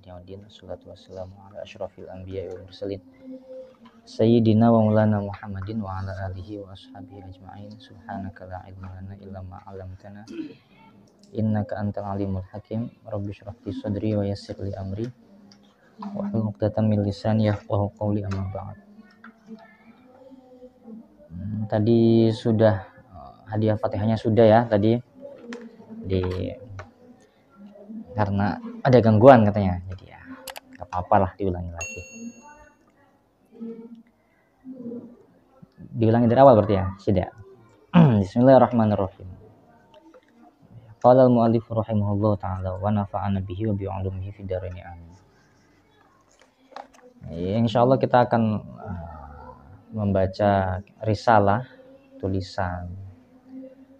yaumiddin. Wassalatu wassalamu ala asyrafil anbiya'i wal mursalin sayyidina wa maulana Muhammadin wa ala alihi wa ashabihi ajma'in. Subhanaka la ilma lana illa ma 'allamtana innaka antal alimul hakim. Rabbi shrah li sadri wa yassir li amri wahlul 'uqdatam min lisani yafqahu qawli, amma ba'd. Tadi sudah hadiah Fatihahnya sudah ya tadi karena ada gangguan katanya, jadi ya nggak apa-apa lah diulangi lagi. Diulangi dari awal berarti ya, sudah. Bismillahirrahmanirrahim. Qala al-mu'allif rahimahullah ta'ala wa nafa'ana bihi wa bi'ulumihi fid dharain amin. Insyaallah kita akan membaca risalah, tulisan.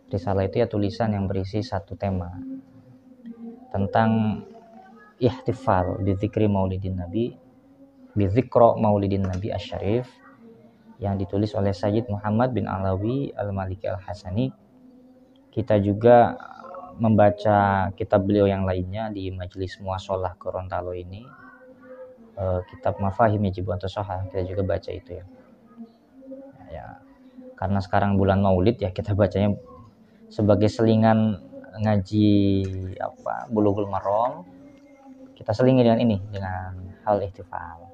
Risalah itu ya tulisan yang berisi satu tema tentang ihtifal bizikri maulidin nabi, bizikro maulidin nabi asyarif, yang ditulis oleh Sayyid Muhammad bin Alawi al-Maliki al-Hasani. Kita juga membaca kitab beliau yang lainnya di Majelis Muashalah Gorontalo ini, kitab Mafahim Yajibu an Tusahhah, kita juga baca itu ya. Karena sekarang bulan Maulid ya, kita bacanya sebagai selingan ngaji Bulughul Maram, kita selingi dengan ini, dengan hal ihtifal.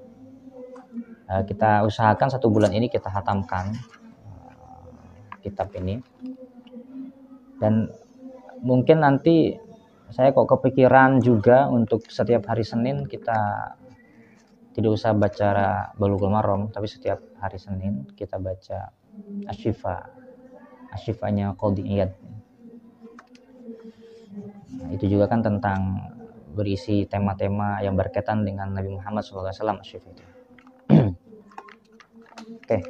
Kita usahakan 1 bulan ini kita hatamkan kitab ini, dan mungkin nanti saya kok kepikiran juga untuk setiap hari Senin kita tidak usah baca Bulughul Maram, tapi setiap hari Senin kita baca Asy-Syifanya Qadhi Iyad. Itu juga kan tentang berisi tema-tema yang berkaitan dengan Nabi Muhammad SAW. Asy-Syifa itu. Oke.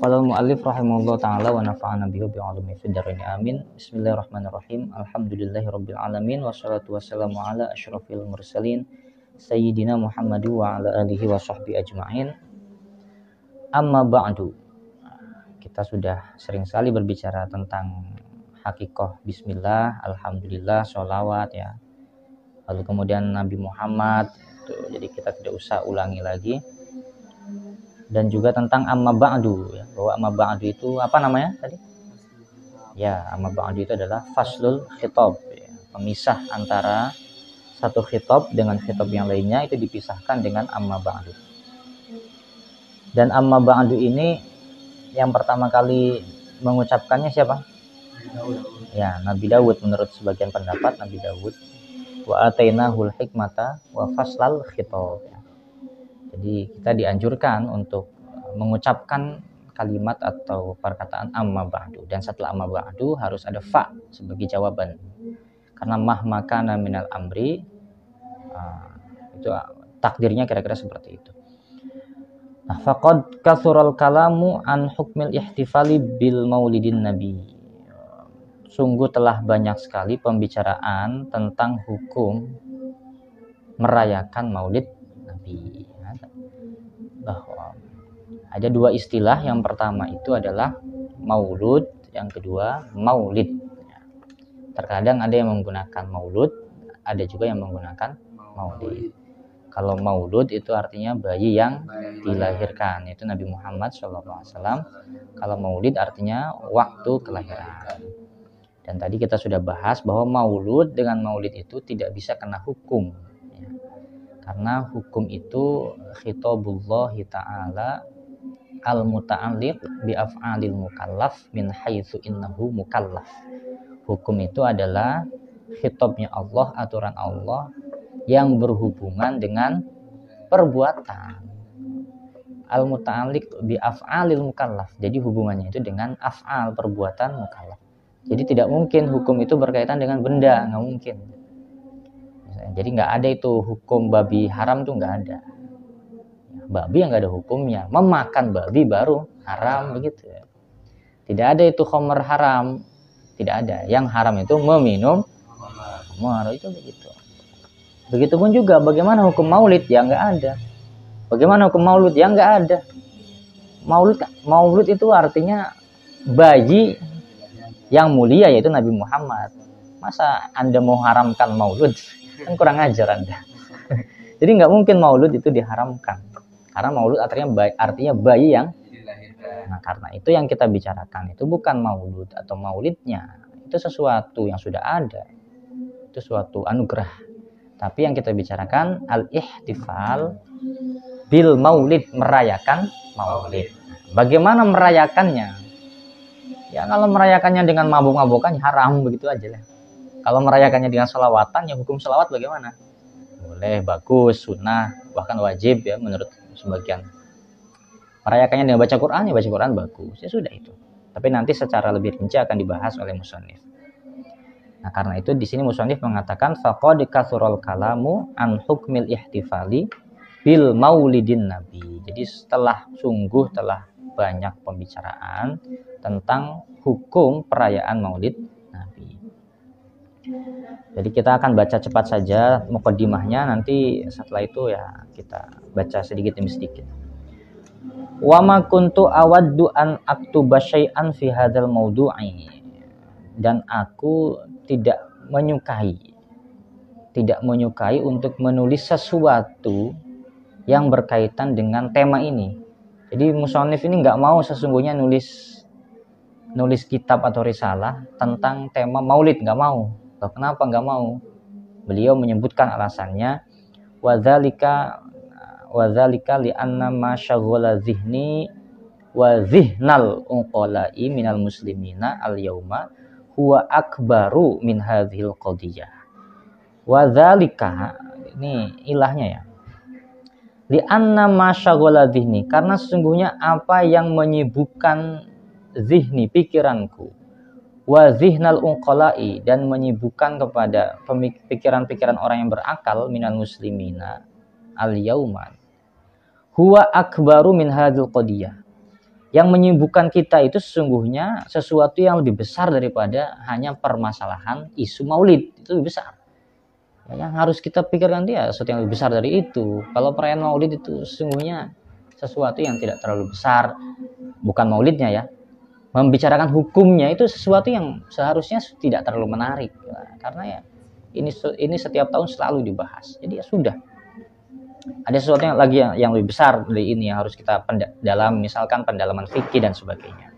Qala al-mu'allif rahimahullah ta'ala wa nafa'ana bihi bi 'ulumi fid dharain amin. Bismillahirrahmanirrahim. Alhamdulillahirabbil alamin wassalatu wassalamu ala asyrafil mursalin sayyidina Muhammad wa ala alihi wa sahbihi ajma'in. Amma ba'du. Kita sudah sering sekali berbicara tentang hakikoh bismillah, alhamdulillah, sholawat ya. Lalu kemudian Nabi Muhammad itu, jadi kita tidak usah ulangi lagi. Dan juga tentang amma ba'du ya, bahwa amma ba'du itu apa namanya tadi? Ya, amma ba'du itu adalah faslul khitab ya, pemisah antara satu khitab dengan khitab yang lainnya, itu dipisahkan dengan amma ba'du. Dan amma ba'du ini yang pertama kali mengucapkannya siapa? Ya, Nabi Dawud, menurut sebagian pendapat Nabi Dawud. Wa atainahul hikmata wa faslal khitab. Jadi kita dianjurkan untuk mengucapkan kalimat atau perkataan amma ba'du, dan setelah amma ba'du harus ada fa sebagai jawaban. Karena mahmakana minal amri, itu takdirnya kira-kira seperti itu. Nah, faqad kathural kalamu an hukmil ihtifali bil maulidin nabi. Sungguh telah banyak sekali pembicaraan tentang hukum merayakan maulid Nabi. Bahwa ada 2 istilah, yang pertama itu adalah maulud, yang kedua maulid. Terkadang ada yang menggunakan maulud, ada juga yang menggunakan maulid. Kalau maulud itu artinya bayi yang dilahirkan, itu Nabi Muhammad SAW. Kalau maulid artinya waktu kelahiran. Dan tadi kita sudah bahas bahwa maulud dengan maulid itu tidak bisa kena hukum ya. Karena hukum itu khitabullahi ta'ala al-muta'alliq bi af'alil mukallaf min haitsu innahu mukallaf. Hukum itu adalah khitabnya Allah, aturan Allah yang berhubungan dengan perbuatan. Al-muta'alliq bi af'alil mukallaf. Jadi hubungannya itu dengan af'al, perbuatan mukallaf. Jadi tidak mungkin hukum itu berkaitan dengan benda, nggak mungkin. Jadi nggak ada itu hukum babi haram, tuh nggak ada. Babi yang nggak ada hukumnya, memakan babi baru haram begitu. Tidak ada itu khamr haram, tidak ada. Yang haram itu meminum khamr, itu begitu. Begitupun juga bagaimana hukum maulid, ya nggak ada. Bagaimana hukum maulud, ya nggak ada. Maulud itu artinya bayi yang mulia, yaitu Nabi Muhammad. Masa Anda mau haramkan maulud? Kan kurang ajar Anda. Jadi nggak mungkin maulud itu diharamkan. Karena maulud artinya bayi yang dilahirkan. Nah, karena itu yang kita bicarakan itu bukan maulud atau maulidnya. Itu sesuatu yang sudah ada. Itu suatu anugerah. Tapi yang kita bicarakan al-ihtifal bil maulid, merayakan maulid. Bagaimana merayakannya? Ya kalau merayakannya dengan mabuk-mabukan haram, begitu aja lah. Kalau merayakannya dengan selawatan, ya hukum selawat bagaimana? Boleh, bagus, sunnah, bahkan wajib ya menurut sebagian. Merayakannya dengan baca Quran, ya baca Quran bagus, ya sudah itu. Tapi nanti secara lebih rinci akan dibahas oleh musannif. Nah, karena itu di sini musannif mengatakan faqad kathural kalamu an hukmil ihtifali bil maulidin nabi. Jadi telah banyak pembicaraan tentang hukum perayaan maulid nabi. Jadi kita akan baca cepat saja muqaddimahnya, nanti setelah itu ya kita baca sedikit demi sedikit. Wa ma kuntu awaddu an aktuba syai'an fi hadzal maudu'i. Dan aku tidak menyukai untuk menulis sesuatu yang berkaitan dengan tema ini. Jadi musannif ini nggak mau sesungguhnya nulis kitab atau risalah tentang tema maulid, nggak mau. Loh, kenapa nggak mau? Beliau menyebutkan alasannya, wadzalika li anna ma syaghala dzihni wa dzihnal unqala'i minal muslimina al yauma huwa akbaru min hadhil qadiyah. Wadzalika, ini ilahnya ya. Li anna ma syaghala dzihni, karena sesungguhnya apa yang menyibukkan zihni, pikiranku, wa zihnal unqala'i, dan menyibukkan kepada pikiran-pikiran orang yang berakal minal muslimina al yauman huwa akbaru min hadzal qadiyah. Yang menyibukkan kita itu sesungguhnya sesuatu yang lebih besar daripada hanya permasalahan isu maulid, itu lebih besar. Yang harus kita pikirkan dia sesuatu yang lebih besar dari itu. Kalau perayaan maulid itu sesungguhnya sesuatu yang tidak terlalu besar, bukan maulidnya ya. Membicarakan hukumnya itu sesuatu yang seharusnya tidak terlalu menarik, karena ya ini setiap tahun selalu dibahas. Jadi ya sudah, ada sesuatu yang lagi yang lebih besar dari ini yang harus kita dalam, misalkan pendalaman fikih dan sebagainya.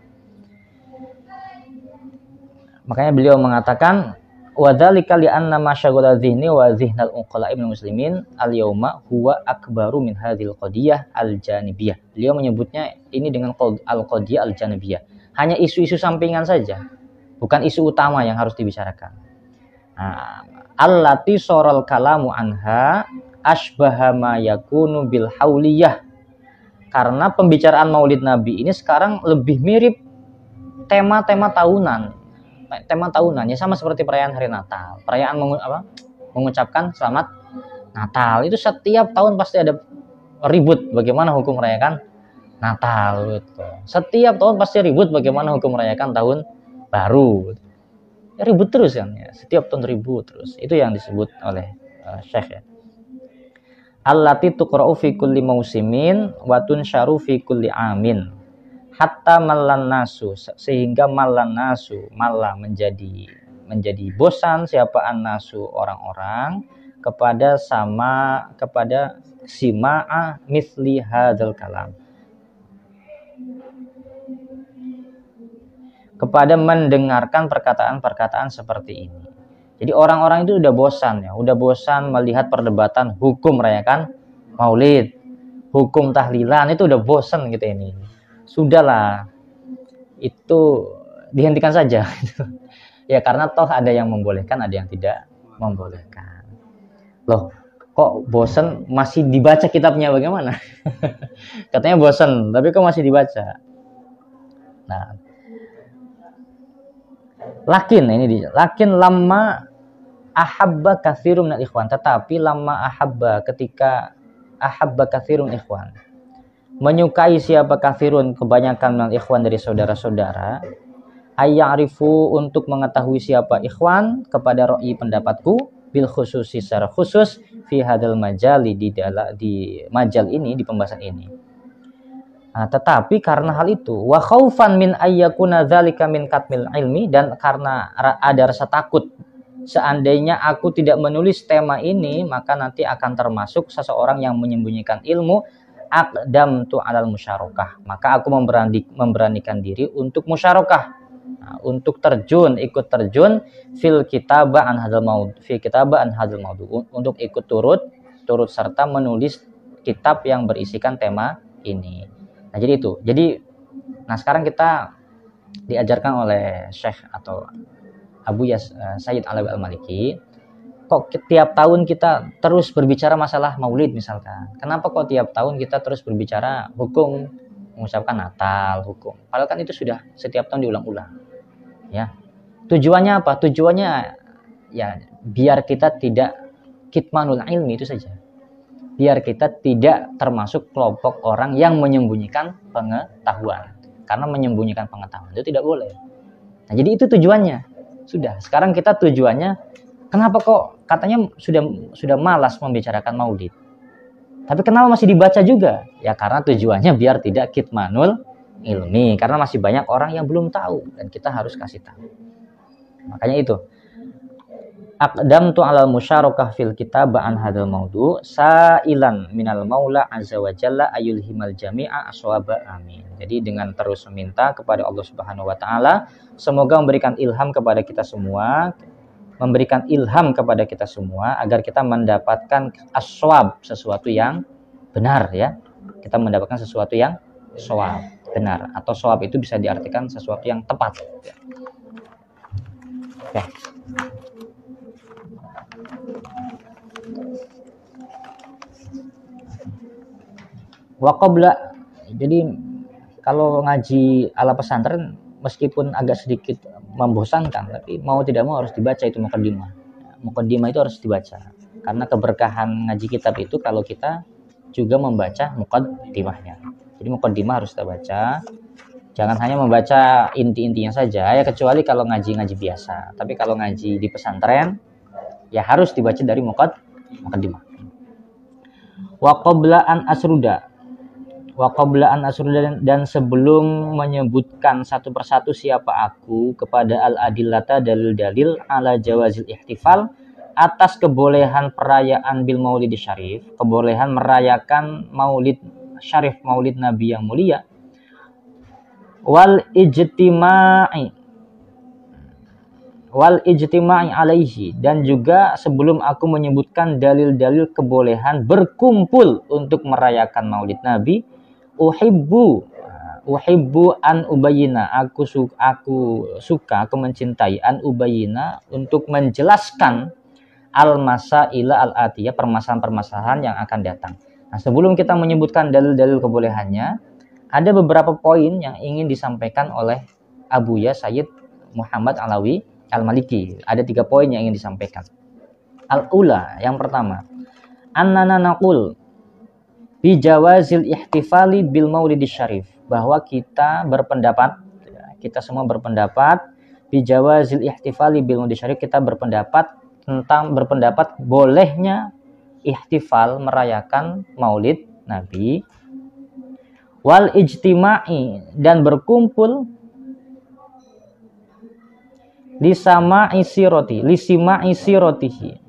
Makanya beliau mengatakan wadzalika li anna ma syaghala dzihni wa dzihnal unqala'i minal muslimin al yauma huwa akbaru min hadzal qadiyah al janibiyah. Beliau menyebutnya ini dengan al qadiyah al janibiyah. Hanya isu-isu sampingan saja, bukan isu utama yang harus dibicarakan. Allati soral kalamu anha asbaha ma yakunu bil hauliyah. Karena pembicaraan maulid nabi ini sekarang lebih mirip tema-tema tahunan. Tema tahunan ya sama seperti perayaan hari Natal. Perayaan mengucapkan selamat Natal. Itu setiap tahun pasti ada ribut bagaimana hukum merayakan Natal gitu. Setiap tahun pasti ribut bagaimana hukum merayakan tahun baru. Ya, ribut terus kan ya. Setiap tahun ribut terus. Itu yang disebut oleh Syekh ya. Allati tuqra'u fi kulli mausimin wa tunsharu fi kulli amin. Hatta mallan nasu, sehingga mallan nasu, malah menjadi bosan siapa an-nasu, orang-orang kepada sima'a mithli hadzal kalam, kepada mendengarkan perkataan-perkataan seperti ini. Jadi orang-orang itu udah bosan melihat perdebatan hukum merayakan maulid, hukum tahlilan, itu udah bosan gitu ini. Sudahlah, itu dihentikan saja. Ya karena toh ada yang membolehkan, ada yang tidak membolehkan. Loh, kok bosan masih dibaca kitabnya bagaimana? Katanya bosan, tapi kok masih dibaca? Nah, lakin lama ahabba katsirun minal ikhwan, tetapi lama ketika ahabba katsirun ikhwan, menyukai siapa katsirun, kebanyakan minal ikhwan dari saudara-saudara, ayya'rifu, untuk mengetahui siapa ikhwan kepada ra'yi pendapatku, bil khususi secara khusus fi hadzal majali, di majal ini, di pembahasan ini. Nah, tetapi karena hal itu wa khaufan min ayyakuna dzalika min katmil ilmi, dan karena ada rasa takut seandainya aku tidak menulis tema ini, maka nanti akan termasuk seseorang yang menyembunyikan ilmu. Aqdamtu alal musyarakah, maka aku memberanikan diri untuk musyarakah, untuk ikut terjun fil kitabah an hadal maudhu, untuk ikut turut serta menulis kitab yang berisikan tema ini. Nah, jadi itu. Nah sekarang kita diajarkan oleh Syekh atau Abu Sayyid Alawi Al-Maliki, kok tiap tahun kita terus berbicara masalah maulid misalkan. Kenapa kok tiap tahun kita terus berbicara hukum mengucapkan Natal, hukum. Padahal kan itu sudah setiap tahun diulang-ulang. Ya. Tujuannya apa? Tujuannya ya biar kita tidak kitmanul ilmi, itu saja. Biar kita tidak termasuk kelompok orang yang menyembunyikan pengetahuan. Karena menyembunyikan pengetahuan itu tidak boleh. Nah, jadi itu tujuannya. Sudah, sekarang kita tujuannya, kenapa kok katanya sudah malas membicarakan maulid, tapi kenapa masih dibaca juga? Ya karena tujuannya biar tidak kitmanul ilmi, karena masih banyak orang yang belum tahu dan kita harus kasih tahu. Makanya itu, aqdamtu alal musyarakah fil kitab an hadzal maudhu sa'ilan minal maula azza wa jalla ayulhimal jami'a aswaba amin. Jadi dengan terus meminta kepada Allah Subhanahu wa taala semoga memberikan ilham kepada kita semua, agar kita mendapatkan aswab, sesuatu yang benar, ya. Kita mendapatkan sesuatu yang shawab, benar, atau shawab itu bisa diartikan sesuatu yang tepat. Oke. Waqobla, jadi kalau ngaji ala pesantren meskipun agak sedikit membosankan, tapi mau tidak mau harus dibaca itu muqaddimah. Muqaddimah itu harus dibaca, karena keberkahan ngaji kitab itu kalau kita juga membaca muqaddimahnya. Jadi muqaddimah harus kita baca, jangan hanya membaca inti-intinya saja, ya kecuali kalau ngaji-ngaji biasa. Tapi kalau ngaji di pesantren ya harus dibaca dari muqaddimah. Wa qabla an asruda, dan sebelum menyebutkan satu persatu siapa aku, kepada al-adillata, dalil-dalil ala jawazil ihtifal, atas kebolehan perayaan bil maulid syarif, kebolehan merayakan maulid syarif, maulid Nabi yang mulia, wal ijtima'i alaihi, dan juga sebelum aku menyebutkan dalil-dalil kebolehan berkumpul untuk merayakan maulid Nabi, uhibbu an ubayina, aku mencintai an ubayina, untuk menjelaskan al-masaila al-atiyah, permasalahan-permasalahan yang akan datang. Nah, sebelum kita menyebutkan dalil-dalil kebolehannya, ada beberapa poin yang ingin disampaikan oleh Abu Sayyid Muhammad Alawi Al-Maliki. Ada 3 poin yang ingin disampaikan. Al-ula, yang pertama, annana naqul bi jawazil ihtifali bil maulidis syarif, bahwa kita semua berpendapat bi jawazil ihtifali bil maulidis syarif, kita berpendapat bolehnya ihtifal, merayakan maulid Nabi, wal ijtima'i, dan berkumpul lisima'i sirotihi,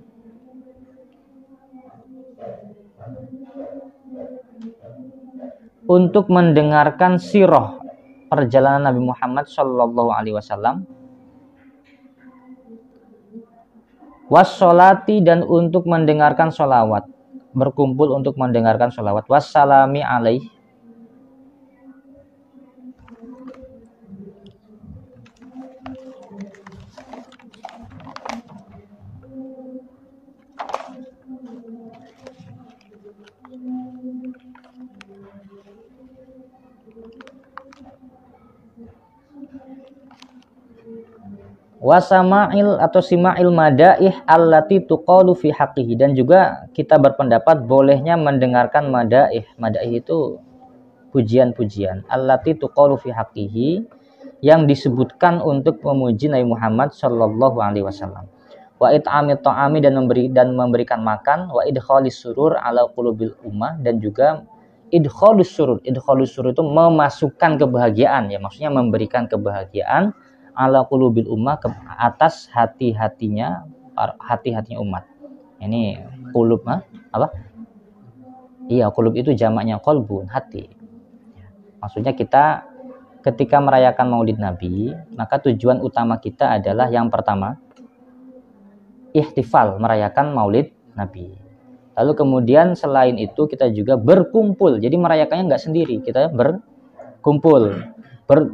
untuk mendengarkan sirah perjalanan Nabi Muhammad Shallallahu Alaihi Wasallam, wassolati, dan untuk mendengarkan sholawat, berkumpul untuk mendengarkan sholawat, wassalami alaih, wasama'il atau sima'il madaih allati tuqalu fi haqqihi, dan juga kita berpendapat bolehnya mendengarkan madaih. Madaih itu pujian-pujian, allati tuqalu fi haqqihi, yang disebutkan untuk memuji Nabi Muhammad sallallahu alaihi wasallam. Wa it'amit ta'ami, dan memberikan makan, wa idkhalis surur ala qulubil ummah, dan juga idkhalus surur. Idkhalus surur itu memasukkan kebahagiaan, ya, maksudnya memberikan kebahagiaan ala qulubil ummah, ke atas hati-hatinya hati-hatinya umat. Ini qulub, apa? Iya, qulub itu jamaknya qalbun, hati. Maksudnya kita ketika merayakan Maulid Nabi, maka tujuan utama kita adalah yang pertama ihtifal, merayakan Maulid Nabi. Lalu kemudian selain itu kita juga berkumpul. Jadi merayakannya nggak sendiri, kita berkumpul.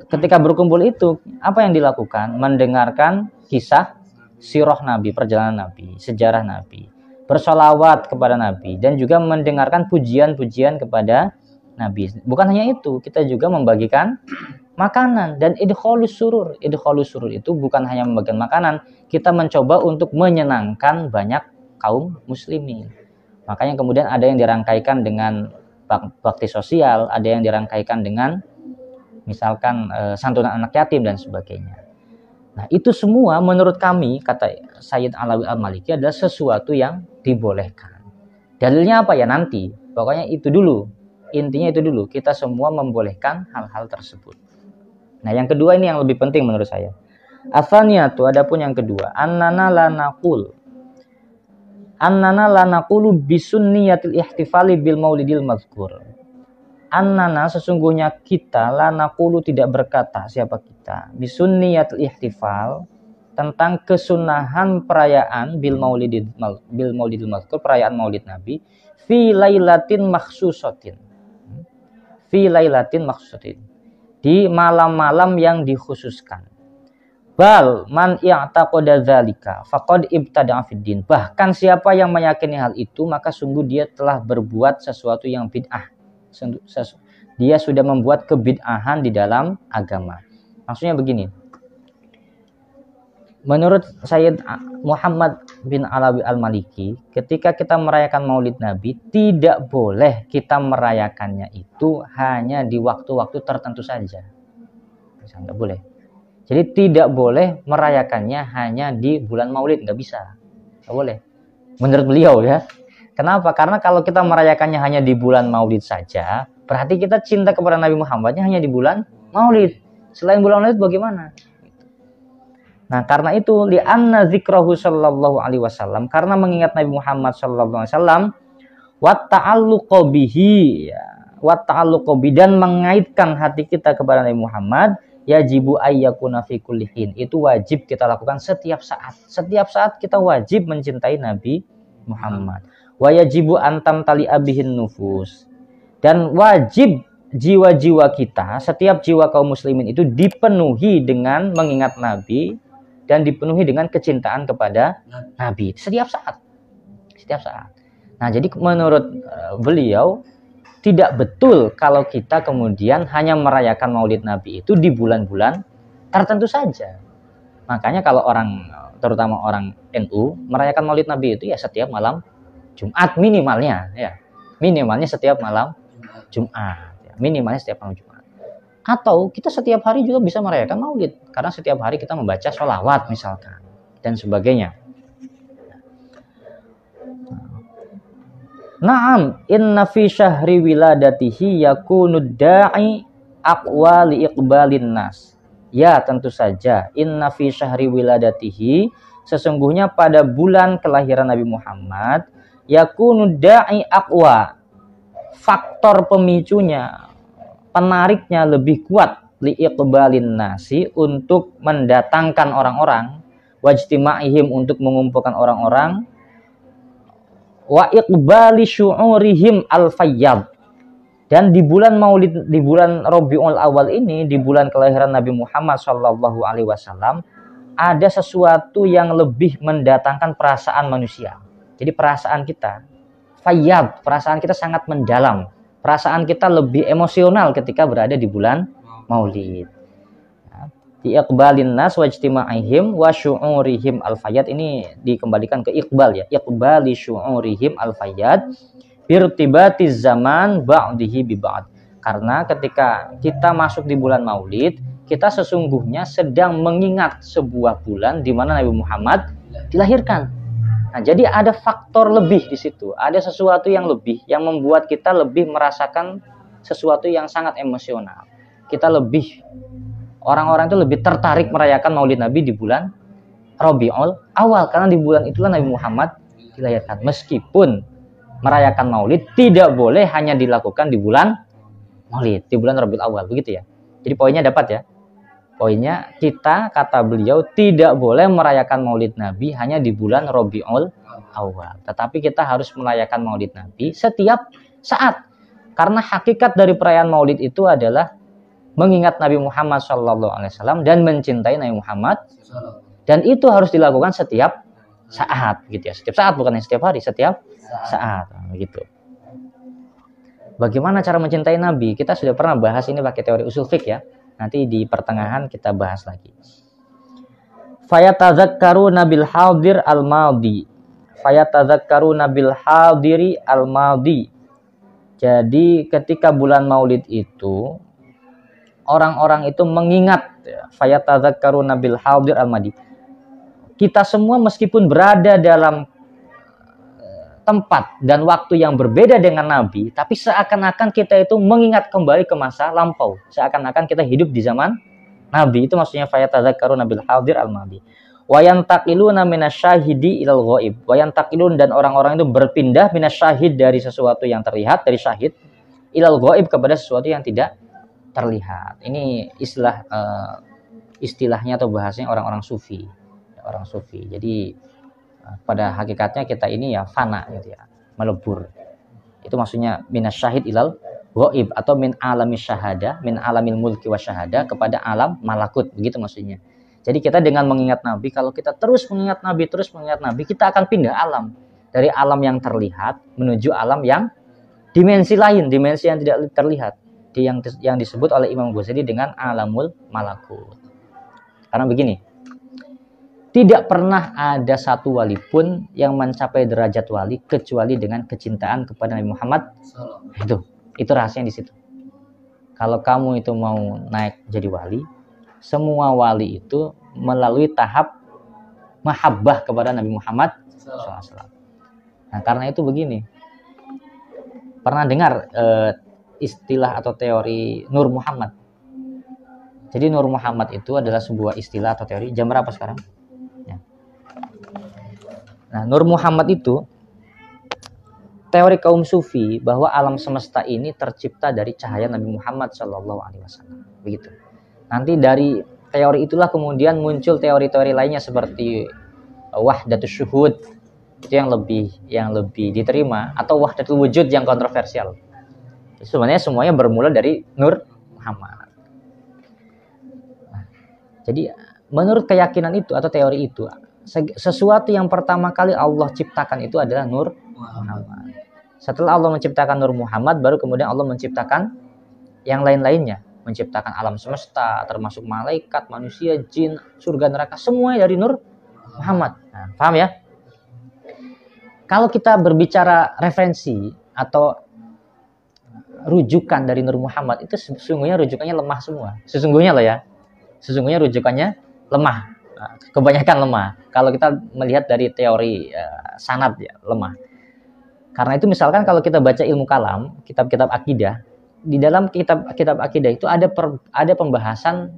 Ketika berkumpul itu, apa yang dilakukan? Mendengarkan kisah sirah Nabi, perjalanan Nabi, sejarah Nabi. Bersolawat kepada Nabi. Dan juga mendengarkan pujian-pujian kepada Nabi. Bukan hanya itu, kita juga membagikan makanan. Dan idkhalus surur. Idkhalus surur itu bukan hanya membagikan makanan. Kita mencoba untuk menyenangkan banyak kaum muslimin. Makanya kemudian ada yang dirangkaikan dengan bakti sosial, ada yang dirangkaikan dengan misalkan santunan anak yatim dan sebagainya. Nah, itu semua menurut kami, kata Sayyid Alawi Al-Maliki, adalah sesuatu yang dibolehkan. Dalilnya apa ya nanti? Pokoknya itu dulu. Intinya itu dulu. Kita semua membolehkan hal-hal tersebut. Nah, yang kedua ini yang lebih penting menurut saya. Atsaniyatu, adapun yang kedua, annana la naqulu bisunniyatil ihtifali bil maulidil mazkur. Annana, sesungguhnya kita, la naqulu, tidak berkata, siapa kita, bisunniyatil ihtifal, tentang kesunahan perayaan bil maulidil mazkur, perayaan Maulid Nabi, fi lailatin makhsusatin. Fi lailatin makhsusatin. Di malam-malam yang dikhususkan. Bal man i'taqada dzalika faqad ibtada'a fid din. Bahkan siapa yang meyakini hal itu, maka sungguh dia telah berbuat sesuatu yang bid'ah. Dia sudah membuat kebid'ahan di dalam agama. Maksudnya begini. Menurut Sayyid Muhammad bin Alawi Al-Maliki, ketika kita merayakan Maulid Nabi, tidak boleh kita merayakannya itu hanya di waktu-waktu tertentu saja. Tidak boleh. Jadi tidak boleh merayakannya hanya di bulan Maulid, nggak bisa, nggak boleh. Menurut beliau ya. Kenapa? Karena kalau kita merayakannya hanya di bulan Maulid saja, berarti kita cinta kepada Nabi Muhammadnya hanya di bulan Maulid. Selain bulan Maulid bagaimana? Nah, karena itu li'anna zikrahu sallallahu alaihi wasallam, karena mengingat Nabi Muhammad sallallahu alaihi wasallam, wa ta'alluqa bihi, wa ta'alluqa bi, dan mengaitkan hati kita kepada Nabi Muhammad, yajibu ayyakuna fi kulli hin. Itu wajib kita lakukan setiap saat. Setiap saat kita wajib mencintai Nabi Muhammad. Wa yajibu antam tali abihin nufus. Dan wajib jiwa-jiwa kita, setiap jiwa kaum muslimin itu dipenuhi dengan mengingat Nabi dan dipenuhi dengan kecintaan kepada Nabi setiap saat. Setiap saat. Nah, jadi menurut beliau tidak betul kalau kita kemudian hanya merayakan Maulid Nabi itu di bulan-bulan tertentu saja. Makanya kalau orang, terutama orang NU, merayakan Maulid Nabi itu ya setiap malam Jumat minimalnya, ya. Minimalnya setiap malam Jumat, ya. Minimalnya setiap malam Jumat. Atau kita setiap hari juga bisa merayakan Maulid, karena setiap hari kita membaca sholawat misalkan dan sebagainya. Naam, inna fi syahri wiladatihi yakunu da'i aqwa li iqbalin nas. Ya, tentu saja, inna fi syahri wiladatihi, sesungguhnya pada bulan kelahiran Nabi Muhammad, yakunu da'i aqwa, faktor pemicunya, penariknya lebih kuat, li iqbalin nasi, untuk mendatangkan orang-orang, wajtima'ihim, untuk mengumpulkan orang-orang, wa iqbali syu'urihim al-fayyad, dan di bulan Maulid, di bulan Rabiul Awal ini, di bulan kelahiran Nabi Muhammad sallallahu alaihi wasallam, ada sesuatu yang lebih mendatangkan perasaan manusia. Jadi perasaan kita fayyad, perasaan kita sangat mendalam, perasaan kita lebih emosional ketika berada di bulan Maulid. Di iqbalin nas wa ijtima'ihim wa syu'urihim al-fayyad, ini dikembalikan ke iqbal ya, iqbali syu'urihim al-fayyad birtibatiz zaman ba'dihi bi ba'd. Karena ketika kita masuk di bulan Maulid, kita sesungguhnya sedang mengingat sebuah bulan di mana Nabi Muhammad dilahirkan. Nah, jadi ada faktor lebih di situ, ada sesuatu yang lebih yang membuat kita lebih merasakan sesuatu yang sangat emosional. Kita lebih, orang-orang itu lebih tertarik merayakan Maulid Nabi di bulan Rabiul Awal, karena di bulan itulah Nabi Muhammad dilahirkan. Meskipun merayakan Maulid tidak boleh hanya dilakukan di bulan Maulid, di bulan Rabiul Awal, begitu ya. Jadi poinnya dapat ya. Poinnya kita, kata beliau, tidak boleh merayakan Maulid Nabi hanya di bulan Rabiul Awal. Tetapi kita harus merayakan Maulid Nabi setiap saat. Karena hakikat dari perayaan Maulid itu adalah mengingat Nabi Muhammad SAW dan mencintai Nabi Muhammad. Dan itu harus dilakukan setiap saat, gitu ya. Setiap saat, bukan setiap hari, setiap saat, begitu. Bagaimana cara mencintai Nabi? Kita sudah pernah bahas ini pakai teori usul fiqh ya. Nanti di pertengahan kita bahas lagi. Fayatadzakkaru nabil hadir al-madi. Fayatadzakkaru nabil hadiri al-madi. Jadi ketika bulan Maulid itu orang-orang itu mengingat fayatadzakkaru nabil hadir al-madi. Kita semua meskipun berada dalam tempat dan waktu yang berbeda dengan Nabi, tapi seakan-akan kita itu mengingat kembali ke masa lampau. Seakan-akan kita hidup di zaman Nabi. Itu maksudnya fayatadzakkaru nabil hadir al-madi. Wa yantaqiluna minasyahidi ilal ghaib. Wa yantaqilun, dan orang-orang itu berpindah minasyahid, dari sesuatu yang terlihat, dari syahid, ilal ghaib, kepada sesuatu yang tidak terlihat. Ini istilahnya atau bahasanya orang-orang sufi. Orang sufi. Jadi pada hakikatnya kita ini ya fana gitu ya, melebur. Itu maksudnya minasyahid ilal ghaib, atau min alami syahada, min alamil mulki wa syahada, kepada alam malakut, begitu maksudnya. Jadi kita dengan mengingat Nabi, kalau kita terus mengingat Nabi, kita akan pindah alam, dari alam yang terlihat menuju alam yang dimensi lain, dimensi yang tidak terlihat, yang disebut oleh Imam Ghazali dengan alamul malakut. Karena begini, tidak pernah ada satu wali pun yang mencapai derajat wali kecuali dengan kecintaan kepada Nabi Muhammad. Itu rahasianya di situ. Kalau kamu itu mau naik jadi wali, semua wali itu melalui tahap mahabbah kepada Nabi Muhammad SAW. Nah, karena itu begini. Pernah dengar istilah atau teori Nur Muhammad? Jadi Nur Muhammad itu adalah sebuah istilah atau teori. Jam berapa sekarang? Nah, Nur Muhammad itu teori kaum sufi bahwa alam semesta ini tercipta dari cahaya Nabi Muhammad SAW. Begitu. Nanti dari teori itulah kemudian muncul teori-teori lainnya seperti wahdatus syuhud, itu yang lebih diterima, atau wahdatul wujud yang kontroversial. Sebenarnya semuanya bermula dari Nur Muhammad. Nah, jadi menurut keyakinan itu atau teori itu, sesuatu yang pertama kali Allah ciptakan itu adalah Nur Muhammad. Setelah Allah menciptakan Nur Muhammad, baru kemudian Allah menciptakan yang lain-lainnya. Menciptakan alam semesta, termasuk malaikat, manusia, jin, surga, neraka, semuanya dari Nur Muhammad. Nah, paham ya? Kalau kita berbicara referensi atau rujukan dari Nur Muhammad, itu sesungguhnya rujukannya lemah semua. Sesungguhnya loh ya. Sesungguhnya rujukannya lemah. Kebanyakan lemah. Kalau kita melihat dari teori sanad ya, lemah. Karena itu misalkan kalau kita baca ilmu kalam, kitab-kitab akidah, di dalam kitab akidah itu ada pembahasan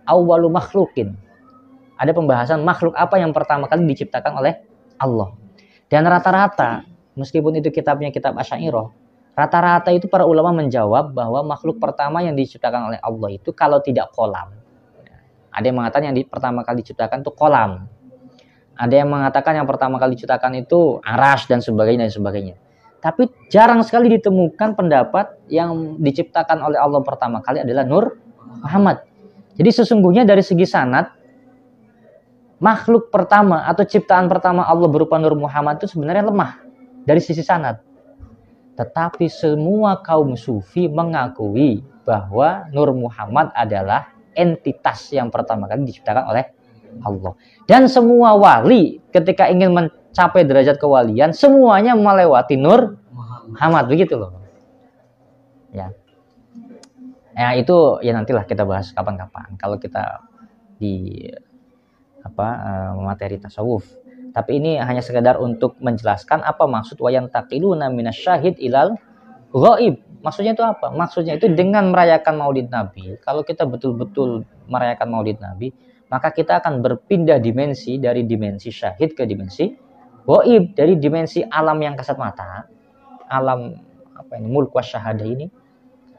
awwalu makhlukin. Ada pembahasan makhluk apa yang pertama kali diciptakan oleh Allah. Dan rata-rata, meskipun itu kitabnya kitab Asy'ariyah, rata-rata itu para ulama menjawab bahwa makhluk pertama yang diciptakan oleh Allah itu kalau tidak kolam. Ada yang mengatakan yang pertama kali diciptakan itu kolam. Ada yang mengatakan yang pertama kali diciptakan itu aras dan sebagainya. Tapi jarang sekali ditemukan pendapat yang diciptakan oleh Allah pertama kali adalah Nur Muhammad. Jadi sesungguhnya dari segi sanad, makhluk pertama atau ciptaan pertama Allah berupa Nur Muhammad itu sebenarnya lemah dari sisi sanad. Tetapi semua kaum sufi mengakui bahwa Nur Muhammad adalah entitas yang pertama kali diciptakan oleh Allah. Dan semua wali ketika ingin mencapai derajat kewalian, semuanya melewati Nur Muhammad, begitu loh. Ya. Ya itu ya nantilah kita bahas kapan-kapan kalau kita di materi tasawuf. Tapi ini hanya sekedar untuk menjelaskan apa maksud wayan taqiluna minasyahid ilal ghaib. Maksudnya itu apa? Maksudnya itu dengan merayakan Maulid Nabi. Kalau kita betul-betul merayakan Maulid Nabi, maka kita akan berpindah dimensi dari dimensi syahid ke dimensi gaib, dari dimensi alam yang kasat mata, alam mulk wasyahadah ini,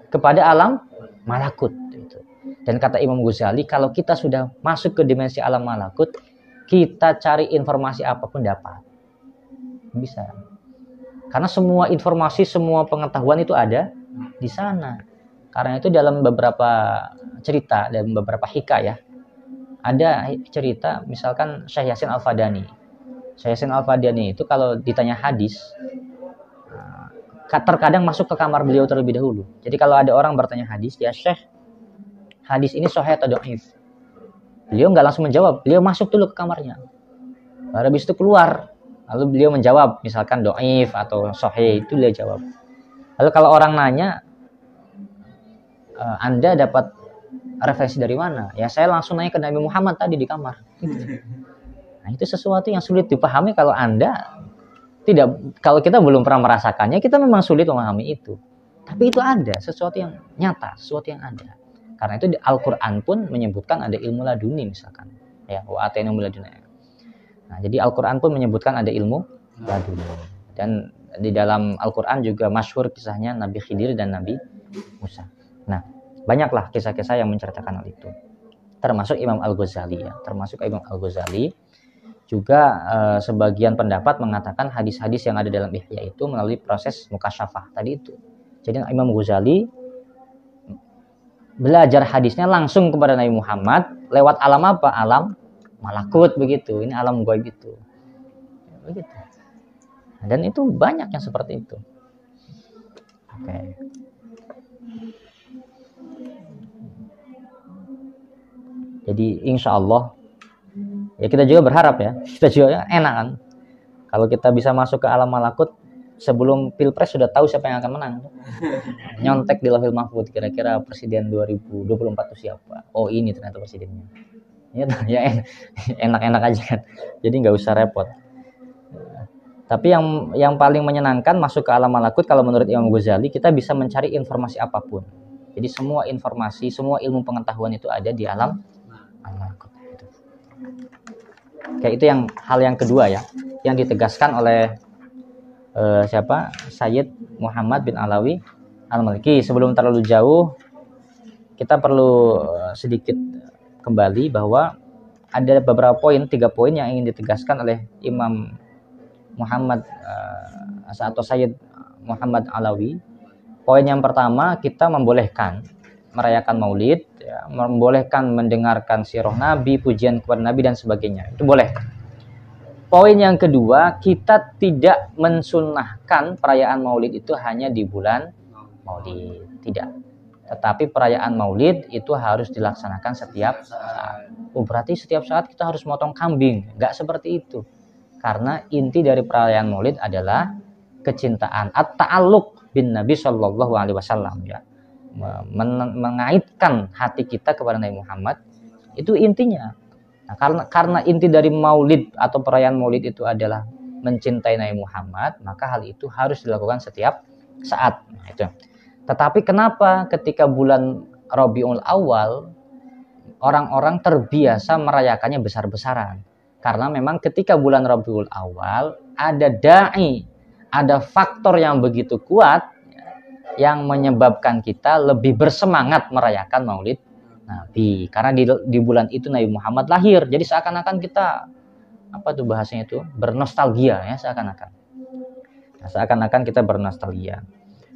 kepada alam malakut gitu. Dan kata Imam Ghazali, kalau kita sudah masuk ke dimensi alam malakut, kita cari informasi apapun dapat, bisa. Karena semua informasi, semua pengetahuan itu ada di sana. Karena itu dalam beberapa cerita, dalam beberapa hikayah, ada cerita misalkan Syekh Yasin Al-Fadani. Syekh Yasin Al-Fadani itu kalau ditanya hadis, terkadang masuk ke kamar beliau terlebih dahulu. Jadi kalau ada orang bertanya hadis, ya Syekh, hadis ini sahih atau dhaif? Beliau nggak langsung menjawab, beliau masuk dulu ke kamarnya. Baru habis itu keluar, lalu beliau menjawab, misalkan dhaif atau sahih, itu dia jawab. Lalu kalau orang nanya, Anda dapat referensi dari mana? Ya saya langsung nanya ke Nabi Muhammad tadi di kamar. Nah, itu sesuatu yang sulit dipahami kalau Anda kalau kita belum pernah merasakannya, kita memang sulit memahami itu. Tapi itu ada, sesuatu yang nyata, sesuatu yang ada. Karena itu di Al-Qur'an pun menyebutkan ada ilmu laduni misalkan. Ya, wa atayna ilmu laduni. Nah, jadi Al-Qur'an pun menyebutkan ada ilmu laduni. Dan di dalam Al-Qur'an juga masyhur kisahnya Nabi Khidir dan Nabi Musa. Nah, banyaklah kisah-kisah yang menceritakan hal itu. Termasuk Imam Al-Ghazali ya, termasuk Imam Al-Ghazali juga sebagian pendapat mengatakan hadis-hadis yang ada dalam Ihya itu melalui proses mukasyafah tadi itu. Jadi Imam Ghazali belajar hadisnya langsung kepada Nabi Muhammad lewat alam apa? Alam malakut begitu. Ini alam gaib itu. Begitu. Dan itu banyak yang seperti itu. Oke. Jadi insya Allah ya kita juga berharap ya, kita juga enak kan kalau kita bisa masuk ke alam malakut sebelum pilpres sudah tahu siapa yang akan menang, nyontek di Lauhil Mahfuz kira-kira presiden 2024 itu siapa, oh ini ternyata presidennya ya, enak-enak aja kan, jadi nggak usah repot. Tapi yang paling menyenangkan masuk ke alam malakut kalau menurut Imam Ghazali, kita bisa mencari informasi apapun. Jadi semua informasi, semua ilmu pengetahuan itu ada di alam malakut. Kayak itu hal yang kedua ya, yang ditegaskan oleh Sayyid Muhammad bin Alawi Al-Maliki. Sebelum terlalu jauh, kita perlu sedikit kembali bahwa ada beberapa poin, 3 poin yang ingin ditegaskan oleh Imam Muhammad atau Sayyid Muhammad Alawi. Poin yang pertama, kita membolehkan merayakan maulid, ya, membolehkan mendengarkan sirah Nabi, pujian kepada Nabi dan sebagainya. Itu boleh. Poin yang kedua, kita tidak mensunnahkan perayaan maulid itu hanya di bulan maulid. Tidak. Tetapi perayaan maulid itu harus dilaksanakan setiap saat. Oh, berarti setiap saat kita harus motong kambing. Enggak seperti itu. Karena inti dari perayaan maulid adalah kecintaan, at-ta'alluq bin Nabi Shallallahu Alaihi Wasallam, ya, mengaitkan hati kita kepada Nabi Muhammad, itu intinya. Nah, karena inti dari maulid atau perayaan maulid itu adalah mencintai Nabi Muhammad, maka hal itu harus dilakukan setiap saat. Nah, itu. Tetapi kenapa ketika bulan Rabiul Awal orang-orang terbiasa merayakannya besar-besaran? Karena memang ketika bulan Rabiul Awal ada dai, ada faktor yang begitu kuat yang menyebabkan kita lebih bersemangat merayakan maulid Nabi. Karena di bulan itu Nabi Muhammad lahir. Jadi seakan-akan kita, apa tuh bahasanya itu, bernostalgia ya, seakan-akan. Nah, seakan-akan kita bernostalgia.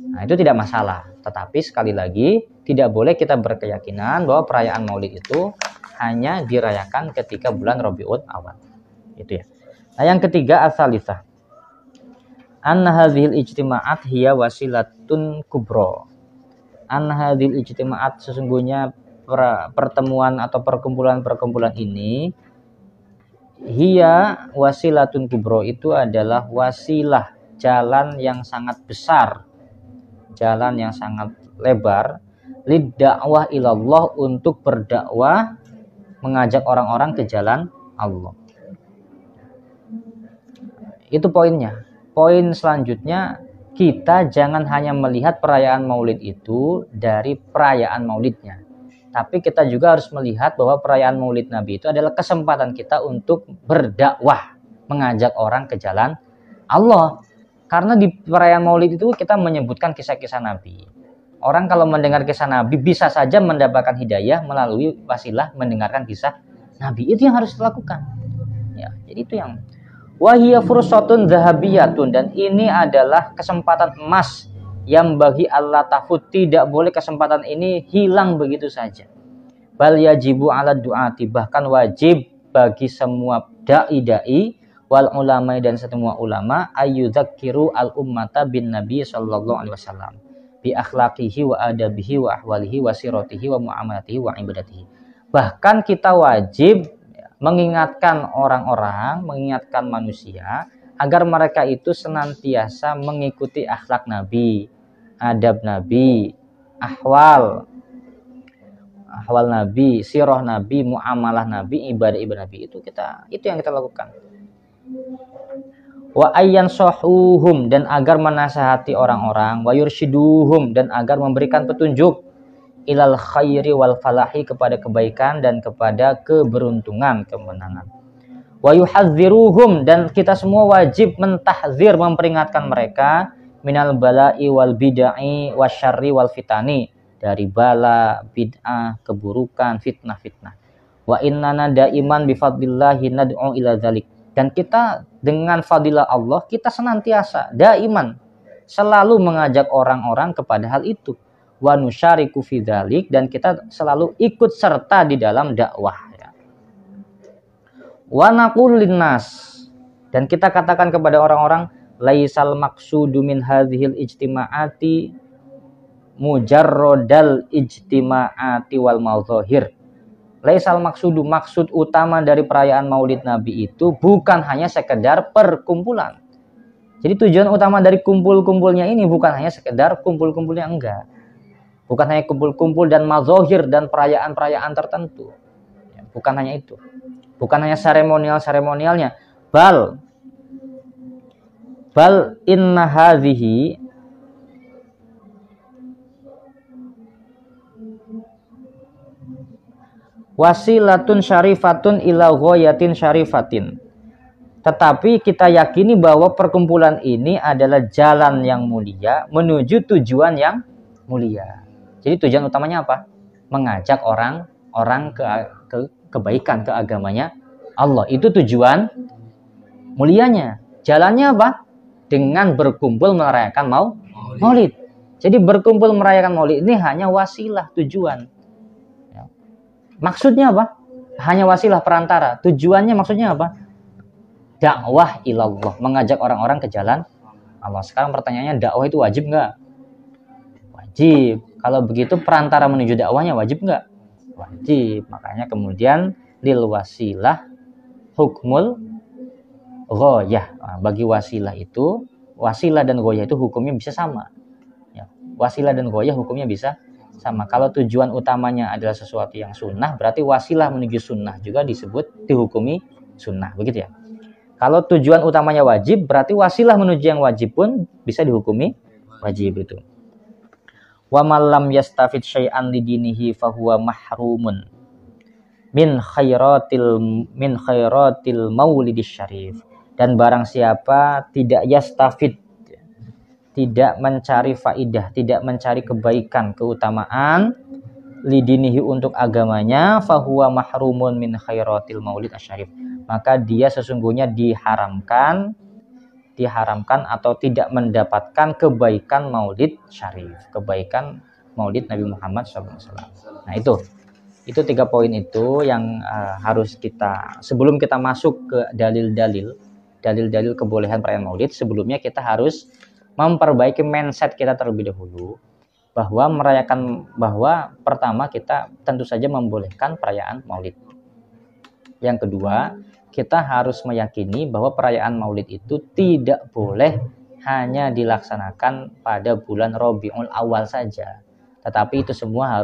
Nah, itu tidak masalah. Tetapi sekali lagi, tidak boleh kita berkeyakinan bahwa perayaan maulid itu hanya dirayakan ketika bulan Rabiul Awal. Itu ya. Nah, yang ketiga, as-salisah. Anna hadhil ijtima'at hiya wasilatun kubro. Anna hadhil ijtima'at, sesungguhnya pertemuan atau perkumpulan-perkumpulan ini, hiya wasilatun kubro, itu adalah wasilah, jalan yang sangat besar, jalan yang sangat lebar, lid dakwah ilallah, untuk berdakwah, mengajak orang-orang ke jalan Allah. Itu poinnya. Poin selanjutnya, kita jangan hanya melihat perayaan maulid itu dari perayaan maulidnya. Tapi kita juga harus melihat bahwa perayaan Maulid Nabi itu adalah kesempatan kita untuk berdakwah, mengajak orang ke jalan Allah. Karena di perayaan Maulid itu kita menyebutkan kisah-kisah Nabi. Orang kalau mendengar kisah Nabi bisa saja mendapatkan hidayah melalui wasilah mendengarkan kisah Nabi. Itu yang harus dilakukan. Ya, jadi itu yang wahiyya fursatun zahabiyatun, dan ini adalah kesempatan emas yang bagi Allah tafut, tidak boleh kesempatan ini hilang begitu saja. Bal yajibu ala du'ati, bahkan wajib bagi semua dai-dai wal ulama dan semua ulama ayyudzakiru al ummata bin nabi sallallahu alaihi wasallam bi akhlaqihi wa adabihi wa ahwalihi wa siratihi wa muamalatihi wa ibadatihi. Bahkan kita wajib mengingatkan orang-orang, mengingatkan manusia agar mereka itu senantiasa mengikuti akhlak Nabi, adab Nabi, ahwal Nabi, sirah Nabi, muamalah Nabi, ibadah Nabi. Itu yang kita lakukan. Wa ayyan sahuhum, dan agar menasihati orang-orang, wa yurshiduhum, dan agar memberikan petunjuk ilal khairi wal falahi, kepada kebaikan dan kepada keberuntungan, kemenangan. Wa yuhadziruhum, dan kita semua wajib mentahzir, memperingatkan mereka minal bala'i wal bid'ai wasyarri wal fitani, dari bala, bid'ah, keburukan, fitnah-fitnah. Wa innana daiman bifadlillahi nad'u ila dzalik, dan kita dengan fadilah Allah kita senantiasa daiman selalu mengajak orang-orang kepada hal itu. Wa nusyariku fi dzalik, dan kita selalu ikut serta di dalam dakwah, ya. Wa naqul linnas, dan kita katakan kepada orang-orang, laisal maqsudu min hadhil ijtima'ati mujarrodal ijtima'ati wal mazahir. Laisal maksudu, maksud utama dari perayaan Maulid Nabi itu bukan hanya sekedar perkumpulan. Jadi tujuan utama dari kumpul-kumpulnya ini bukan hanya sekedar kumpul-kumpulnya, enggak. Bukan hanya kumpul-kumpul dan mazahir dan perayaan-perayaan tertentu. Bukan hanya itu. Bukan hanya seremonial-seremonialnya. Bal inna hadhihi wasilatun syarifatun ila ghayatin syarifatin. Tetapi kita yakini bahwa perkumpulan ini adalah jalan yang mulia menuju tujuan yang mulia. Jadi tujuan utamanya apa? Mengajak orang ke kebaikan, ke agamanya Allah. Itu tujuan mulianya. Jalannya apa? Dengan berkumpul merayakan Maulid. Jadi berkumpul merayakan Maulid ini hanya wasilah, tujuan. Maksudnya apa? Hanya wasilah, perantara. Tujuannya maksudnya apa? Dakwah ilallah, mengajak orang-orang ke jalan Allah. Sekarang pertanyaannya, dakwah itu wajib nggak? Wajib. Kalau begitu perantara menuju dakwahnya wajib nggak? Wajib. Makanya kemudian lil wasilah hukmul ghoyah. Nah, bagi wasilah itu, wasilah dan ghoyah itu hukumnya bisa sama. Ya, wasilah dan ghoyah hukumnya bisa sama. Kalau tujuan utamanya adalah sesuatu yang sunnah, berarti wasilah menuju sunnah juga dihukumi sunnah, begitu ya. Kalau tujuan utamanya wajib, berarti wasilah menuju yang wajib pun bisa dihukumi wajib itu. Wa malam yastafid syai'an lidinihi fahuwa mahrumun min khairatil maulidis syarif. Dan barang siapa tidak yastafid, tidak mencari faidah, tidak mencari kebaikan, keutamaan lidinihi untuk agamanya, fahuwa mahrumun min khairatil maulid asyarif, maka dia sesungguhnya diharamkan atau tidak mendapatkan kebaikan maulid syarif, kebaikan maulid Nabi Muhammad SAW. Nah itu 3 poin itu yang harus kita, sebelum kita masuk ke dalil-dalil kebolehan perayaan maulid, sebelumnya kita harus memperbaiki mindset kita terlebih dahulu, bahwa pertama kita tentu saja membolehkan perayaan maulid. Yang kedua, kita harus meyakini bahwa perayaan maulid itu tidak boleh hanya dilaksanakan pada bulan Rabiul Awal saja, tetapi itu semua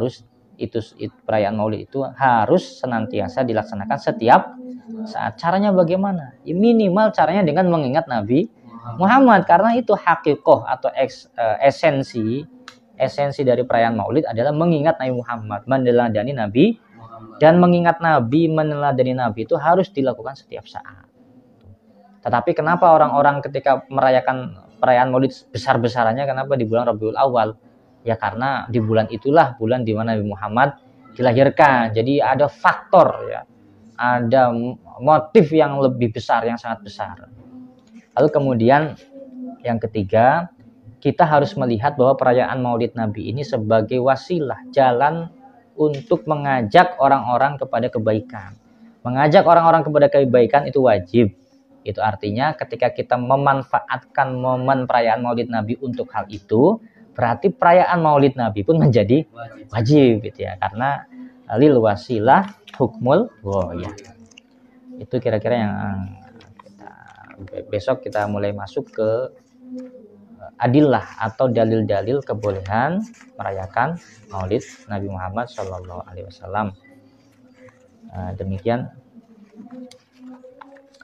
perayaan maulid itu harus senantiasa dilaksanakan setiap saat. Caranya bagaimana? Minimal caranya dengan mengingat Nabi Muhammad, karena itu hakikoh atau esensi esensi dari perayaan Maulid adalah mengingat Nabi Muhammad, meneladani Nabi, dan mengingat Nabi, meneladani Nabi itu harus dilakukan setiap saat. Tetapi kenapa orang-orang ketika merayakan perayaan Maulid besar-besarannya, kenapa di bulan Rabiul Awal? Ya karena di bulan itulah bulan di mana Nabi Muhammad dilahirkan. Jadi ada faktor ya, ada motif yang lebih besar, yang sangat besar. Lalu kemudian yang ketiga, kita harus melihat bahwa perayaan Maulid Nabi ini sebagai wasilah, jalan untuk mengajak orang-orang kepada kebaikan. Mengajak orang-orang kepada kebaikan itu wajib. Itu artinya ketika kita memanfaatkan momen perayaan Maulid Nabi untuk hal itu, berarti perayaan Maulid Nabi pun menjadi wajib gitu ya. Karena lil wasilah hukmul ghayah. Itu kira-kira yang besok kita mulai masuk ke adillah atau dalil-dalil kebolehan merayakan Maulid Nabi Muhammad Shallallahu Alaihi Wasallam. Demikian.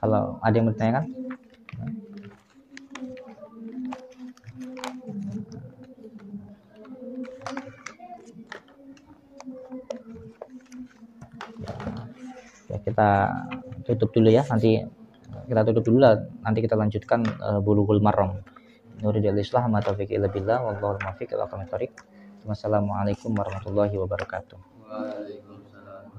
Kalau ada yang bertanya kan? Ya, kita tutup dulu ya. Nanti kita tutup dulu lah. Nanti kita lanjutkan Bulughul Maram. Nuridul Islam wa taufiq illa billah wallahu muwaffiq ila aqwamit thoriq. Wassalamualaikum warahmatullahi wabarakatuh. Waalaikumsalam.